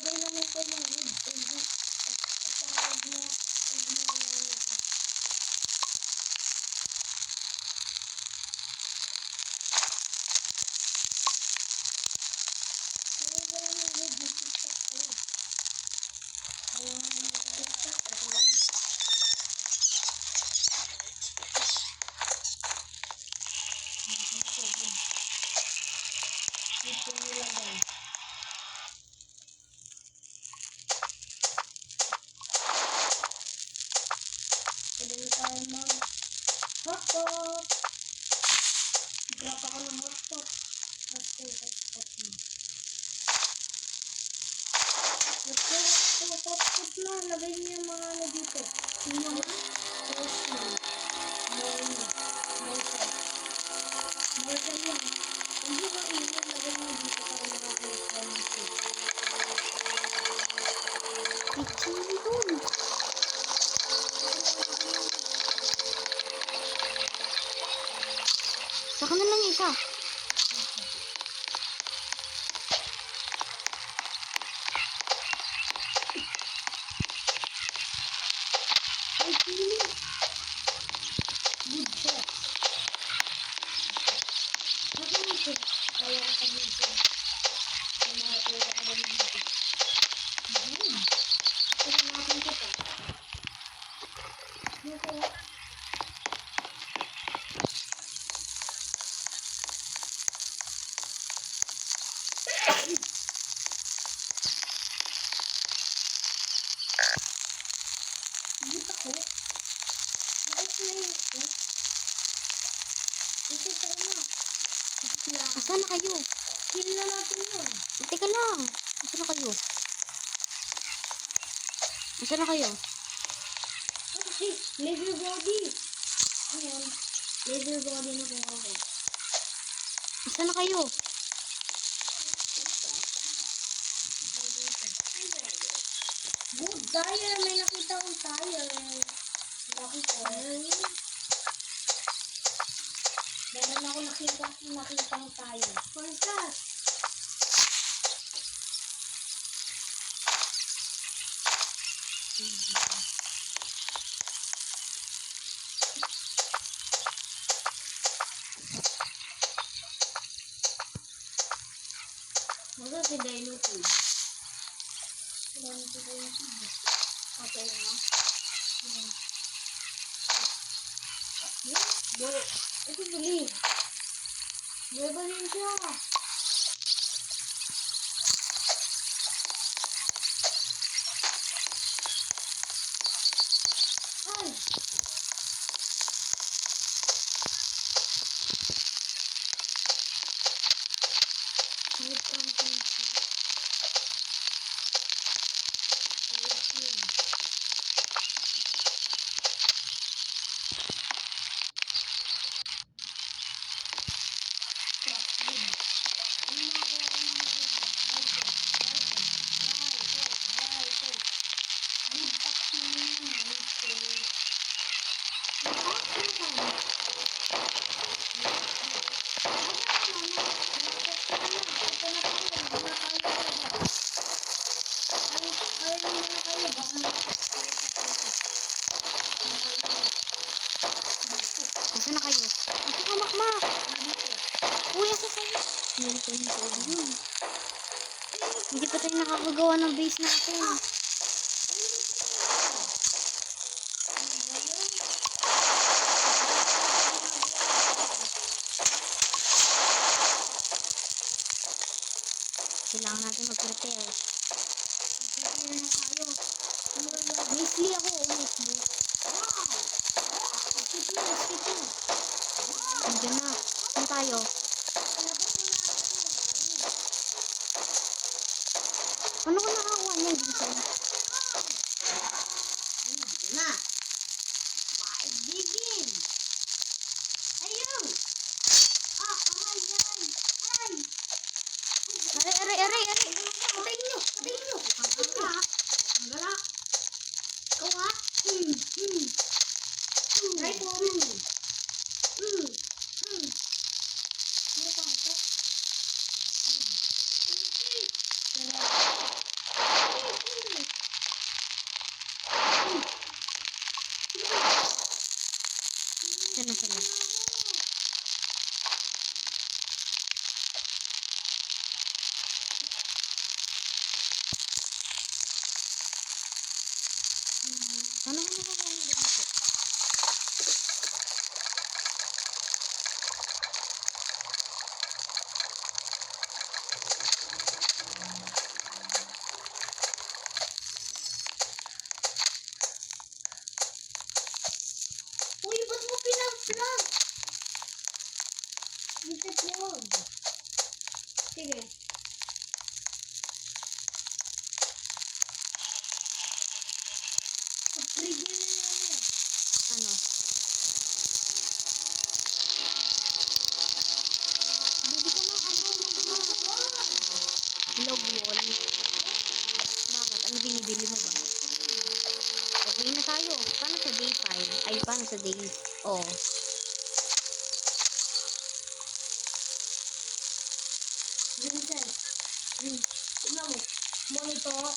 Ilagay naman ko yung wood. At saka huwag mo ito. Ilagay mo yung wood. Yung tiktak ko. Tiktak ko. Ito nilagay. Pwede na tayo mag-hotpot. Drop ako ng hotpot. Hotpot na. Hotpot na. Lagay niyo yung mga ano dito. Yung toasting. Mortal yan. Hindi ba ingat lagay niyo dito para makakita nito. Pichili dun. Saka naman isa. Ay, pili. Good shot. Saka nito. Kaya ko kami ito. Kaya mga pera ko kami dito. Kaya natin ito pa. Dito. Dito ko. Bakit na yun ito? Ito tayo na. Asan na kayo? Kill na natin yun. Teka lang. Asan na kayo? Asan na kayo? Ay, leather body. Ayan. Leather body na po ako. Asan na kayo? Good tire. May nakita akong tire. Meron ako nakita akong tire. Where's that? Wala si Dino Food. Wala si Dino Food. Okay na. Ito bali. Bali siya. Ay! Asan na kayo? Asan ka, Makmak? Uy, asan kayo? Hindi pa tayo nakakagawa ng base natin. Kailangan natin mag-prepare. Nestle ako. Nestle. Nandiyan na. Saan tayo? Ano ko nakakuha niyan dito? Na. Digin. Ayun. Aray. Patay nyo. Ang gala. Ikaw ha? Try po. Saan na sila? Ano ko nakakaano dito? Uy, ba't mo pinag-vlog? Bisit yun. Sige. Upgrade yun na yan. Ano? Bili ko na log wall. Bakit? Ano binibili mo ba? Okay na tayo. Paano sa day 5? Ay, paano sa day... Oh. Vincent. Tignan mo. Monitor.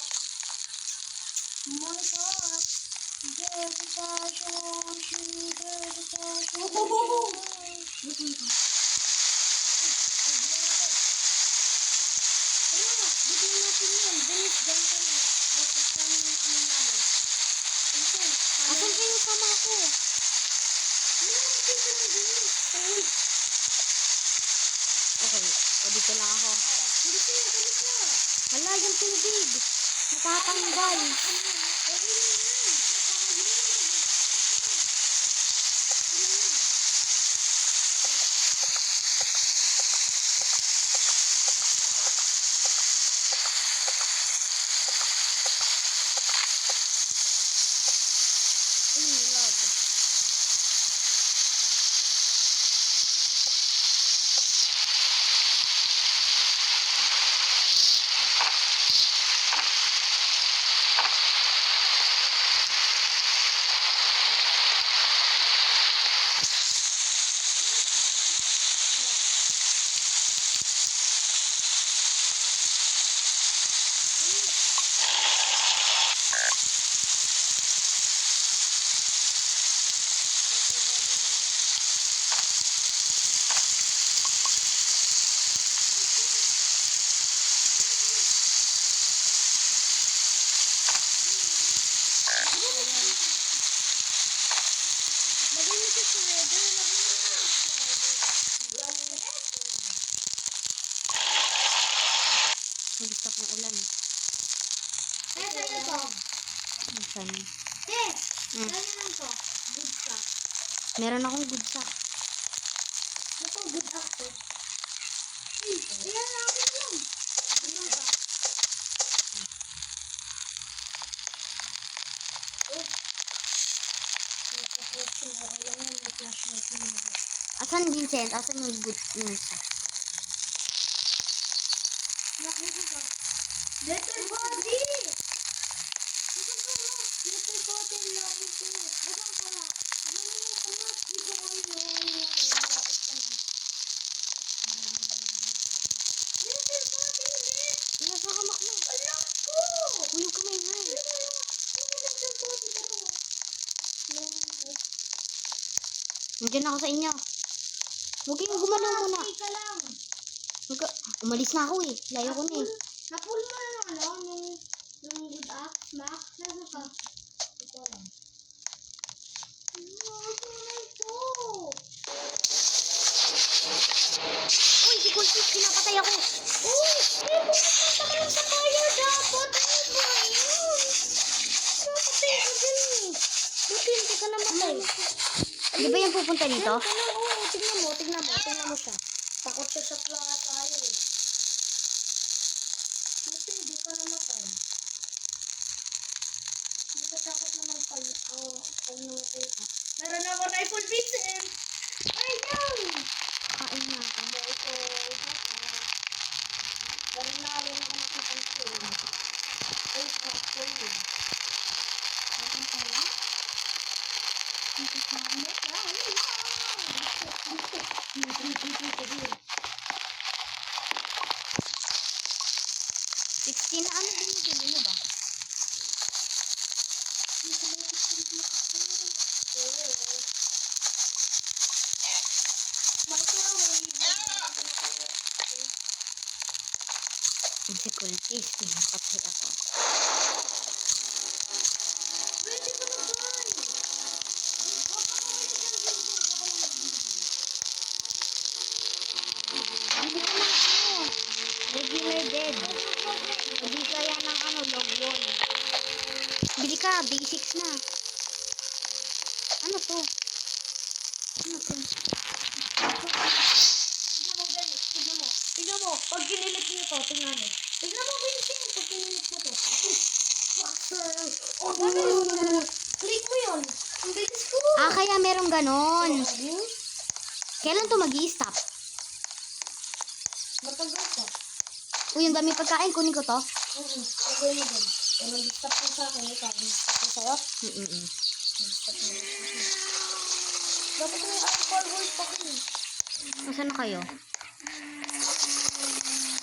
Monitor. Asan kayo sama ako? Okay. O dito lang ako. Wala yung tubig. Natatanggal. Log. Nag-stop ng ulan. Saan? Meron akong good sack. Asan Vincent? Asan yung good sack? Letter body! Letter body lang ito. Alam ka na. Letter body ulit! Wala sa kamak mo. Alam ko! Huwag ka may ngay. Letter body na to. Nandiyan ako sa inyo. Huwag kayong gumalaw muna. Stay ka lang. Umalis na ako eh. Layo ko na eh. Napul mo na nung good axe, Max. Nasa ka? Ito lang. Uy, si Kultis, pinapatay ako. Uy! Pupunta ka lang sa fire dapat. Ano ba yun? Napatay ka dyan eh. Buti hindi ka namatay. Di ba yung pupunta dito? Oo, tignan mo siya. Takot siya sa tayo eh. Buti hindi ka namatay. Natatakot naman pag namatay ka. Meron ako rifle Vincent! Ay, yan! Kain na ako. Meron na rin ako nakipag-film. Ay, pa-film. Meron kaya? Dito sa amin. Dito. 16 na ano binibili mo ba? Ang si Kultis, nakapit ako. Hindi ko na ano, regular dead. Hindi kaya ng ano, log wall. Bili ka, basics na. Ano to? Ano to? Tignan mo, pag kinilit mo to, tignan mo. Tignan mo, Vincent, pag kinilit mo to. Click mo yun. Ang bilis ko. Ah, kaya merong ganon. Kailan to mag-i-stop? Matagal ka. Uy, ang dami pagkain. Kunin ko to. Lagay mo dun. Kaya mag-stop mo sa akin, ikaw. Mag-stop mo sa'yo. Mag-stop mo. Dapat may alcohol world pa ko eh. Nasaan na kayo?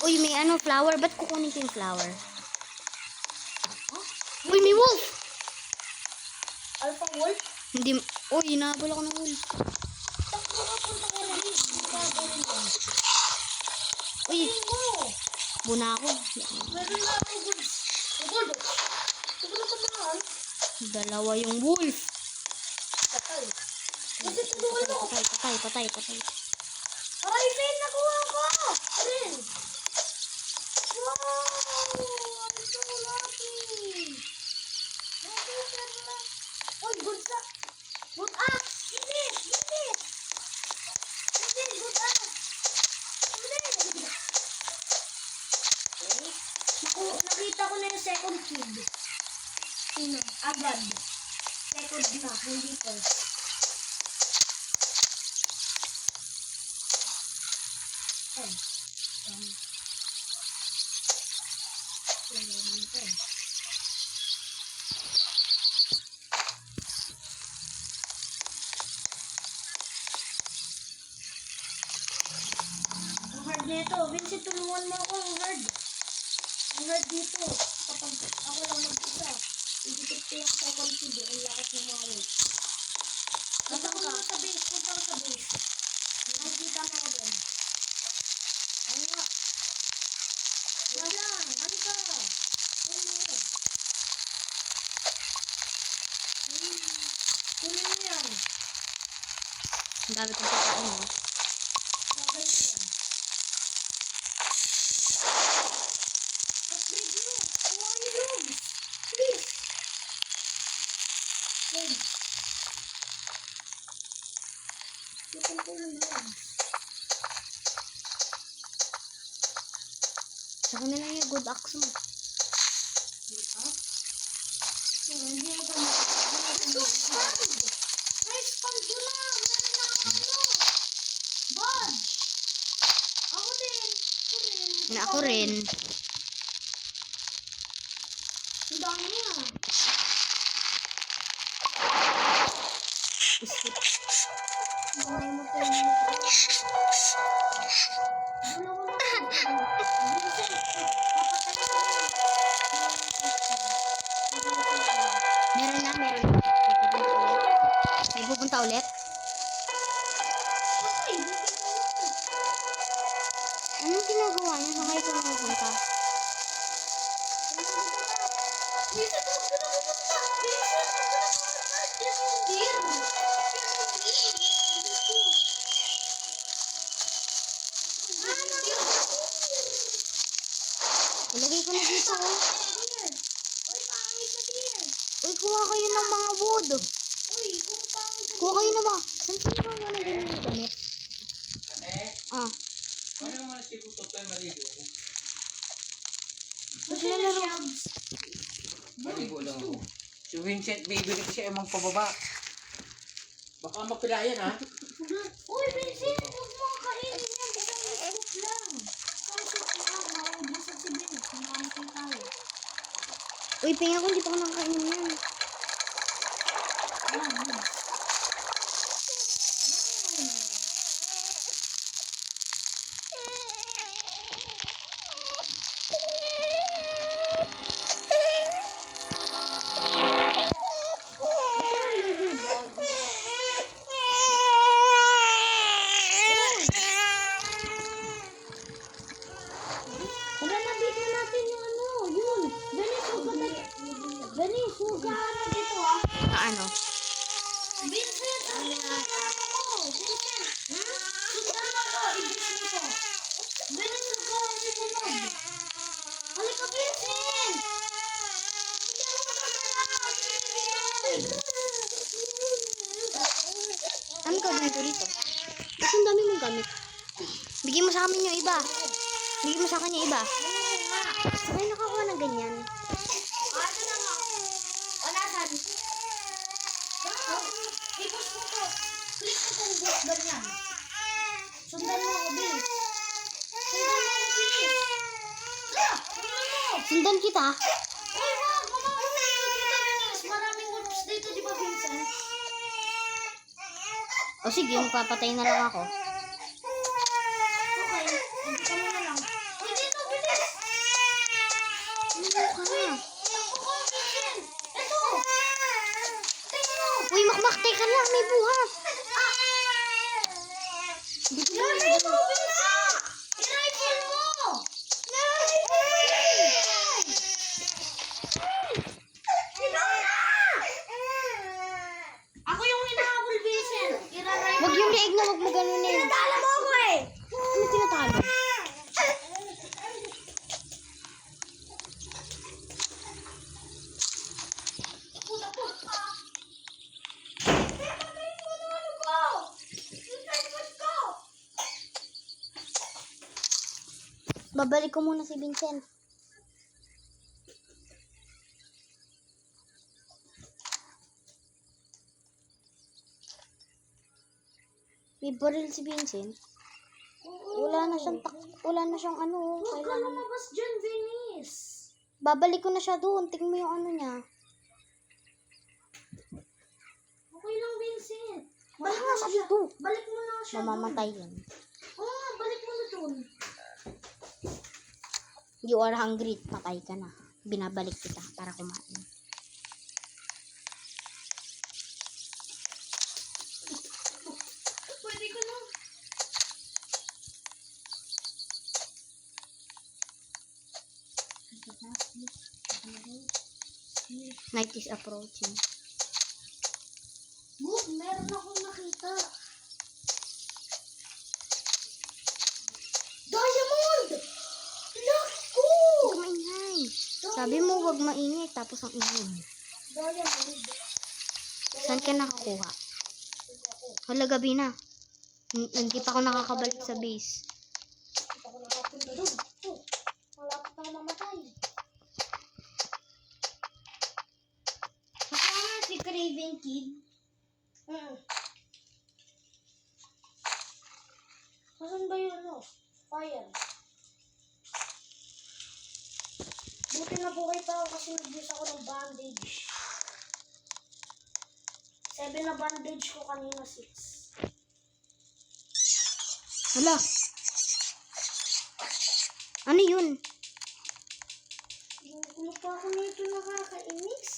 Uy, may ano, flower. Ba't kukunin ko yung flower? Uy, may wolf! Alpha world? Hindi, uy, inahabol ako ng wolf. Takbo ka punta ka rin. Gagawin mo. Uy, Tingin mo. buna ako. Meron na akong goods. Gold. Siguro pa mahal. Dalawa yung wolf. Patay. Kasi tulungan mo. Patay. Ay, Rin, nakuha ko! Rin! Wow! I'm so lucky! Uy, good sa... Good up! Hindi! Good up! Hindi! Nakita ko na yung second kid. Sino? Agad. Second na, hindi first. Ay. Ang hard nito. Vincent, tulungan mo ako. Ang hard. Ang hard dito. Kapag ako lang mag-isa, idikit ko yung second kid. Ang lakas ng mga weight. Punta ko muna sa base. Nakikita mo ako doon. Ano nga? Wala. Ano ka? Ano? Kunin mo yan. Ang dami kong pagkain, no? Bagay ko yan. Upgrade mo. Kuha yung loob. Please. Wait. Lupin ko yung loob. Saka na lang yung good axe mo. Diba? Hindi mo ito expand! Na-expand ko na! Meron na ako ano! Bud! Ako din! Ako rin. Ang dami niya! Skip. Ang dami mo ito yung Meron na. May pupunta ulit. Anong ginagawa niya? Saan kayo pupunta? Ilagay ko na dito, oh. Uy, kuha kayo ng mga wood. Kuha kayo na ba? Saan sino ba wala din yung damit? Ah. Ano naman si Buto tayo maligo? Ba't lalaro? Maligo lang ako. Si Vincent, bibili ko siya yung mga pababa. Baka mapilayan ha? Uy, Vincent! Huwag mo kakainin yan. Isang scoop lang. Isang scoop lang. Maubos sa si Vince. Kumain tayo. Uy, pinga ko, hindi pa ako nakakainin yan. ano? Vincent, sundan mo ako. Vincent, sundan mo ako. Ibig mo ko. Vincent, ko ang sumunod. Halika, Vincent. Hindi ako Ano gagawin ko dito? Ba't ang dami mong gamit? Bigyan mo sa amin yung iba. Bigyan mo sa akin yung iba. Sabay nakakuha ng ganyan. Ito na nga. O, nasan? Ipos mo to. Click mo tong book ganyan. Sundan mo ako, Bill. Sundan mo ako, Bill. Sundan mo. Sundan kita. Uy, wag. Mamamuli ka dito, Bilis. Maraming wolves dito, di ba, Vincent? O sige, magpapatay na lang ako. Okay. Hindi ka muna lang. Uy, dito, bilis. Ano ka na? Ako ko, Vincent. Ito. Tingnan mo. Uy, makmakte ka lang. May buhat. Hindi ko Ilagay mo, Vincent. I-rifle mo. Ako yung hinahabol, Vincent. I-rifle Wag yung leeg mo, wag mo ganunin. Tinatala mo ako eh. Ano tinatalo? Babalik ko muna si Vincent. May baril si Vincent. Wala na siyang ano. Huwag ka Kailangan. lumabas dyan, Venice. Babalik ko na siya doon. Tingnan mo yung ano niya. Okay lang, Vincent. Wala Balik na mo siya siya. dito. Balik mo na siya. Mamamatay yun. Oo nga, balik mo na doon. You are hungry. Patay ka na. Binabalik kita para kumain. Pwede ka na. Night is approaching. Good, meron akong nakita. Diamond! Naku! Huwag maingay. Sabi mo wag maingay tapos ang ingay. Diamond. Saan ka nakakuha? Hala, gabi na. Hindi pa ako nakakabalik sa base. Hindi ako nakapunta doon. Oh, malapit ako mamatay. Kasama si Craven Kid. Saan ba yun, no? Fire. Buti na buhay pa ako kasi nag-use ako ng bandage. 7 na bandage ko kanina, 6. Hala. Ano yun? Ano pa ako nito nakakainis?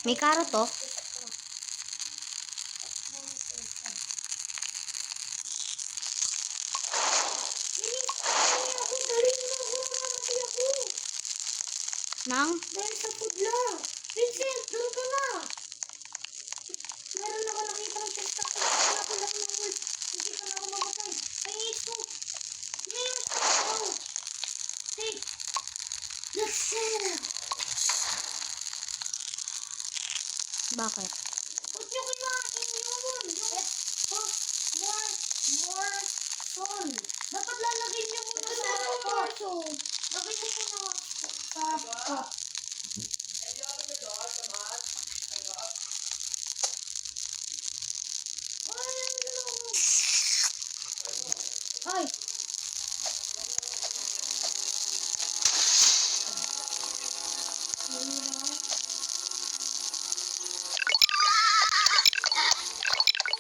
May karot to? Nang? Dahil sa food lang. Vincent, doon ka na. Meron ako nakita ng chest ako. Ako lang ng wood. Hindi ka na ako mamatay. Ay, ito. Yes. Oh. Take. Let's go. Bakit? Huwag niyo kinain yun. More soul. Dapat lalagay niyo muna sa more soul. Lagay niyo muna sa Ay!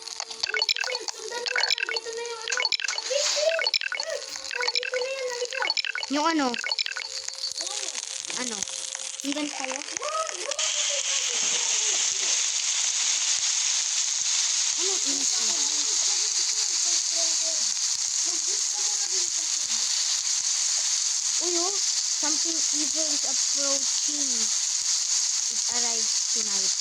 Sundan mo, nandito na yung ano. Vincent! Nandito na yan, halika. Yung ano? Ano? Ano? Hinggan kayo? Ano info? Uyo, something evil is approaching. It arrives tonight.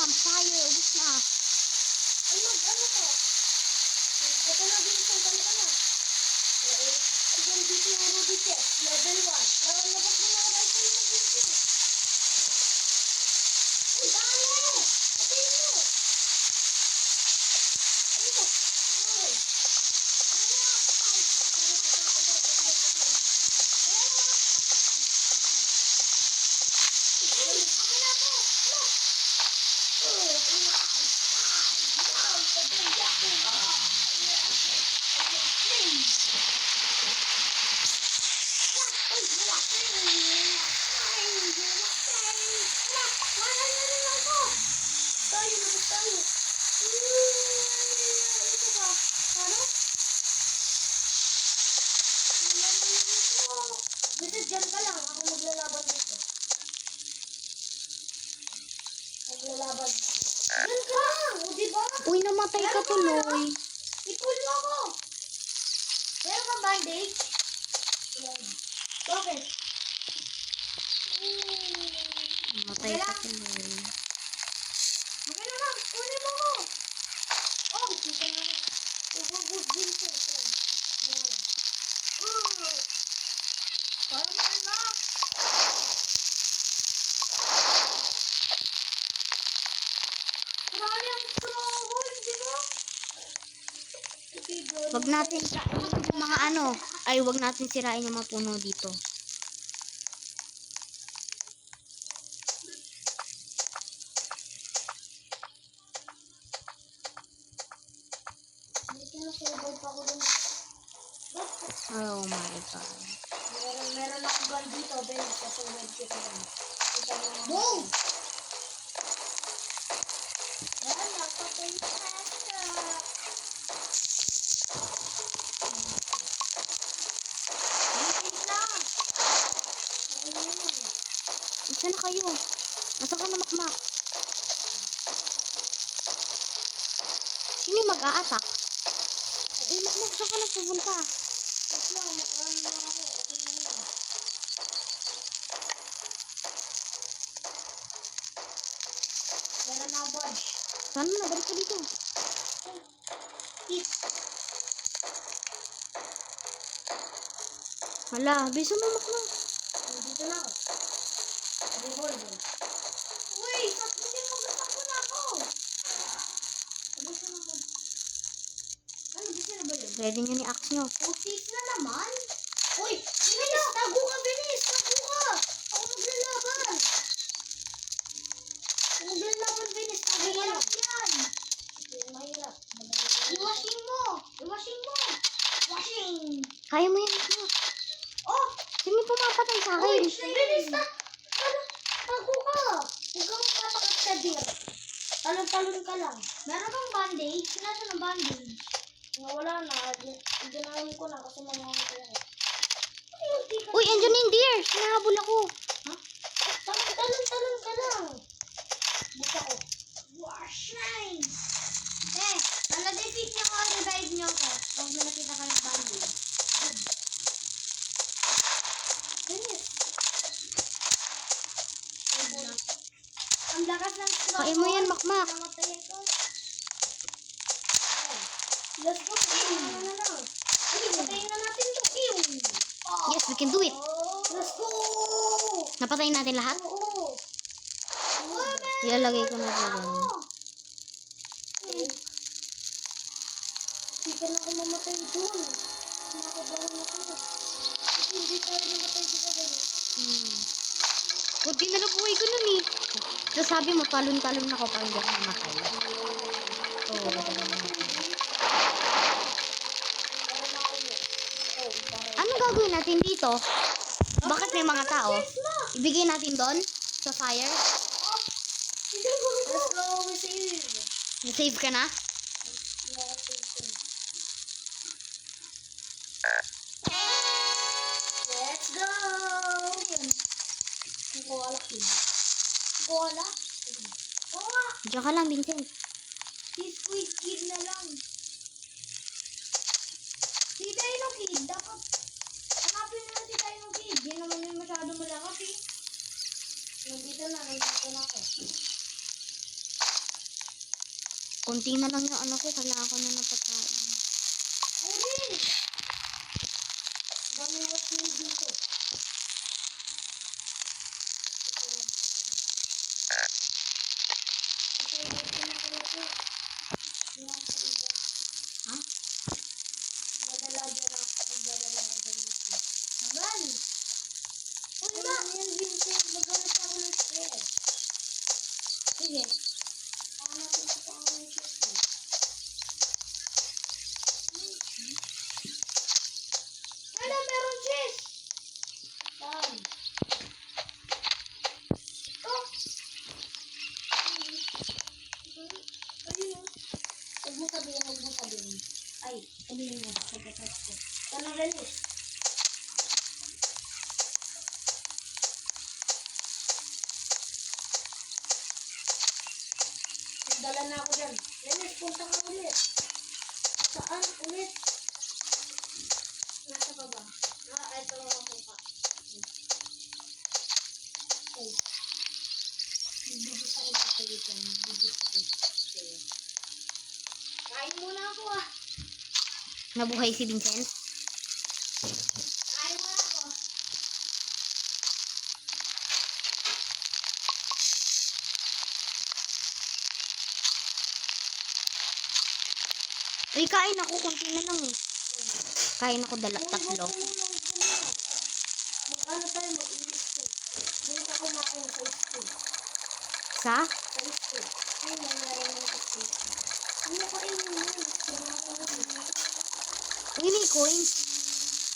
campfire. Ubus na. Ay, ano ko? Ito na, Vincent. Ano ka na? Sige, dito yung Ruby chest. Level 1. Labas mo na ako dahil sa'yo na Vincent. Ay, dami! Patayin mo! Ano to? Ay. Diyan ka lang, ako maglalaban dito. Maglalaban. Diyan ka lang, o diba? Uy, namatay ka tuloy. I-pull mo ako. Meron kang bandage? Bakit? Namatay ka tuloy. Okay na lang, kunin mo ako. Oh, kita na. Ubus din ko. Parang anak. Marami ang stronghold, di ba? Wag natin kainin yung mga ano. Ay, wag natin sirain yung mga puno dito. Hindi na survive pa ako dun. Oh my God. Meron akong gun dito, Ben. Kasurvive kita lang. Boom! Yan, nakapatay na ata. Bitin lang. Ayun. Saan na kayo? Nasaan ka na makmak? Sino yung mag-a-attack? Eh, makmak, saan ka na pupunta? Wait lang, makarami na ako. Okay na yun. Meron na ako badge. Saan mo na? Balik ka dito. Hit. Hala, biso mo makmak. Dito na ako. Revolver. Uy! Hindi mo gusto na ako. Gusto na ako. Ano, gusto na ba yun? Ready nyo ni axe nyo. Putik na naman. Uy! Bilis! Tago ka, bilis! Tago ka! Ako maglalaban. Ako maglalaban, bilis. Tago ka lang. Yan. Mahirap. Iwashing mo! Iwashing mo! Washing! Kaya mo yan, makmak. Oh! Sino yung pumapatay sa akin? Uy! Bilis na! Tago ka! Huwag kang patakot sa deer. Talon-talon ka lang. Meron kang bandage? Nasaan ang bandage? Wala na. Ginawan ko na kasi mamahal ko ako. Uy, andyan yung deer. Hinahabol ako. Ha? Talon-talon ka lang. Buka ko. Washing! Eh, defeat niyo ko. Revive niyo ko. Pag nakita ka ng bandage. Good. Ganyan. Ang lakas ng straw. Kain mo yan, makmak. Namatay ito. Let's go. Ano na lang. Ay, patayin na natin ito. Yes, we can do it. Let's go. Napatayin natin lahat? Oo. Ilalagay ko na dito. Hindi ka na ako mamatay doon. Nakakabahan ako. Kasi hindi tayo mamatay dito ganyan. Kunti na lang buhay ko nun eh. So sabi mo, talon-talon ako para hindi ako mamatay. Oh. Anong gagawin natin dito? Bakit may mga tao? Ibigay natin doon? Sa fire? Let's go. We save. Na-save ka na? Let's go. Ang koala kid. Koala? Oo nga. Diyan ka lang, Vincent. Si Squid Kid na lang. Si Dino Kid. Dapat hanapin naman si Dino Kid. Di naman yung masyado malakas eh. Nandito na ako. Konti na lang yung ano ko. Kailangan ko na napagkain. Rin! Dami was meal dito. Ha? Badala dyan ako. Badala ako dyan ako. Sagal! Uy ba? Yan, Vincent. Magalit ako ng stress. Sige. Ako natin sa pangalan ng stress. Ano, meron cheese! Saan? Oh! Ayun. Huwag mo sabihin, huwag mo sabihin. Ay, sabihin mo. Pagkatas ko. Tanong release. Dala na ako dyan. Release, punta ka ulit. Saan ulit? Nasa ka ba? Ito ako pa. Okay. Bibigis ako dito dito. Bibigis ako dito. Kain muna ako ah. Nabuhay si Vincent. Kain muna ako. Uy, kain ako. Konti na lang eh. Kain ako tatlo. Mag-ano tayo, mag-ilis ko. Bulit ako makain sa school. Sa? Sa school. Ay, nangyari mo sa school. Ano ko yun yun? Uy, may coins.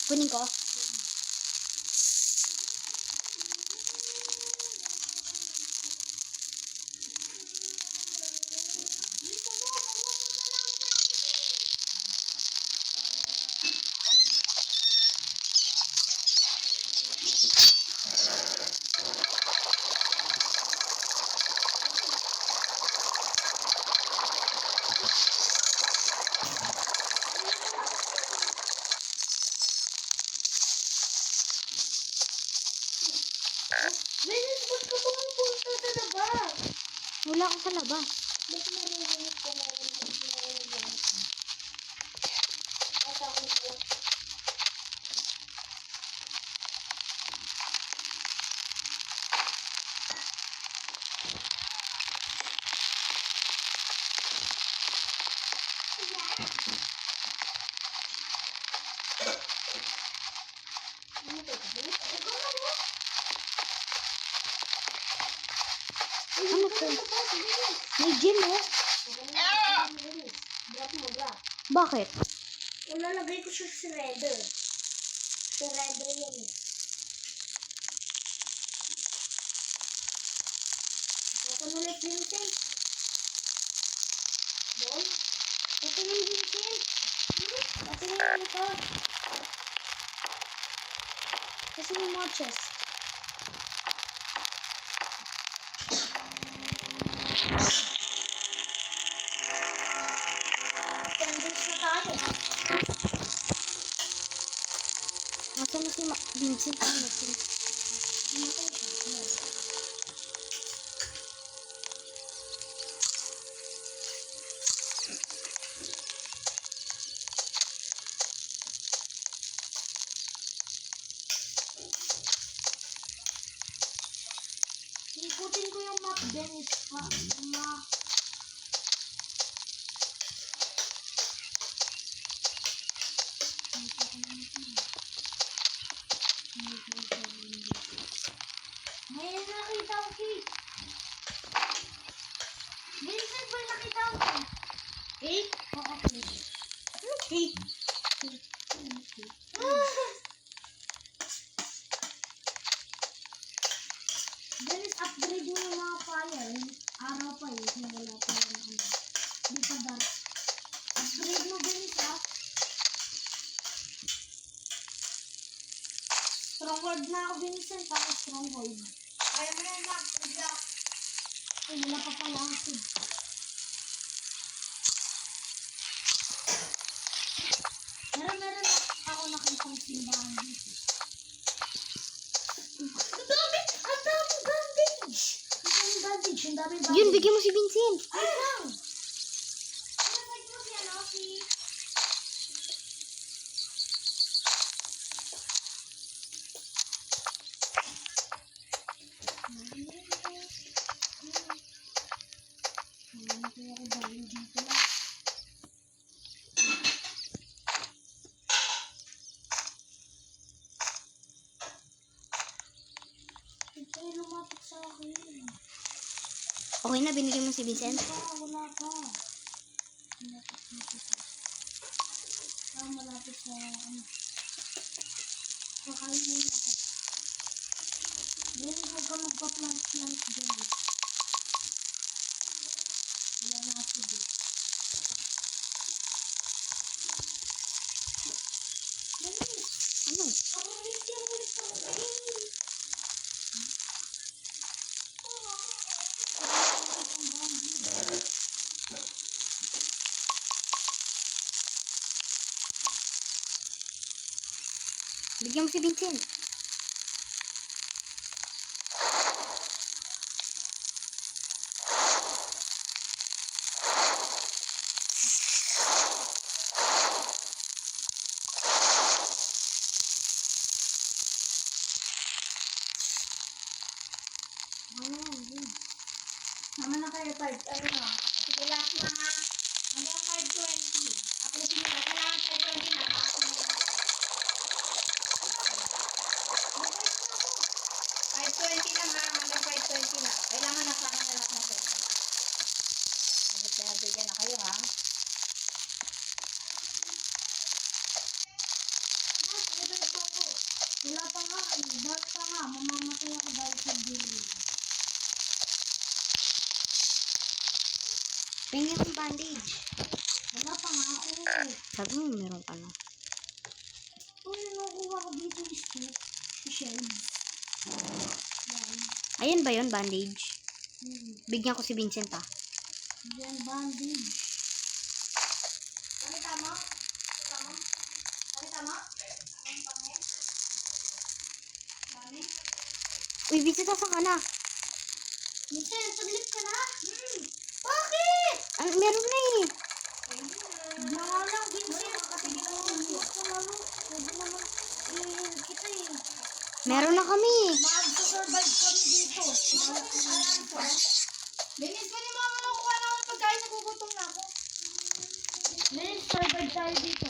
Kunin ko. Venus, ba't ka pumunta sa labas? Wala ako sa labas. Ba't narinig ko na rin ang narinig ko? At ako ko. Ano to? May gym oh. Drop mo, drop. Bakit? Ilalagay ko siya sa shredder. Shredder yan eh. Ito ulit, Vincent. Boy? Ito yung Vincent. Ito yung ito. Kasi yung mga chest. Tenders na tayo. Nasaan na si Vincent? Ano si? Ikutin ko yung map din. May nakita ko cake. Vincent, may nakita ko cake. Cake? Oo, cake. Ano cake? Dennis, upgrade mo yung mga fire. Araw pa eh. Kung wala pa yung ano. Di pa dark. Upgrade mo, Dennis, ha? Stronghold na ako, Vincent. Ako stronghold. Kaya mo yung mag-upgrade ako. Ay, wala pa pala ang seed. Meron ako nakitang simbahan dito. Ang dami! Ang dami bandage! Ang dami bandage. Ang dami bandage. Yun, bigyan mo si Vincent. Ay lang! lumapit sa akin. Okay na, binigyan mo si Vincent. Wala pa. Malapit. Malapit sa ano. Kakain muna ako. Ngayon huwag ka magpa-plant-plant dyan. Wala na ako dyan. Ano? Ako hindi ako nagpapakain. Bigyan mo si Vincent. Mama na kayo 5, ano na? Sige, last na ha. Hanggang 5:20. Ako yung kailangan 5:20 na. Ako na lang. 5:20 lang ha. Hanggang 5:20 na. Kailangan na sa akin na lahat na kayo. Nabigyan na kayo ha. Wala pa nga. Dahil pa nga. Mamamatay ako dahil sa dili. Tingnan yung bandage. Wala pa nga ako. Sabi mo, meron ka na. Kung nakuha ko dito is shelves. Yan. Ayan ba yun, bandage? Bigyan ko si Vincent ah. Yan, bandage. Ano tama? Tama? Ano tama? Ano tama? Dami? Uy, Vincent, asan ka na? Minsan, saglit ka na? Bakit? Ano, meron na eh. Mga lang, Vincent. Makatigil ako. Gusto lalo. Pwede naman kita eh. Meron na kami. Mag-survive kami dito. Dennis, pwede mo naman kuha na ako ng pagkain. Nagugutom na ako. Dennis, survive tayo dito.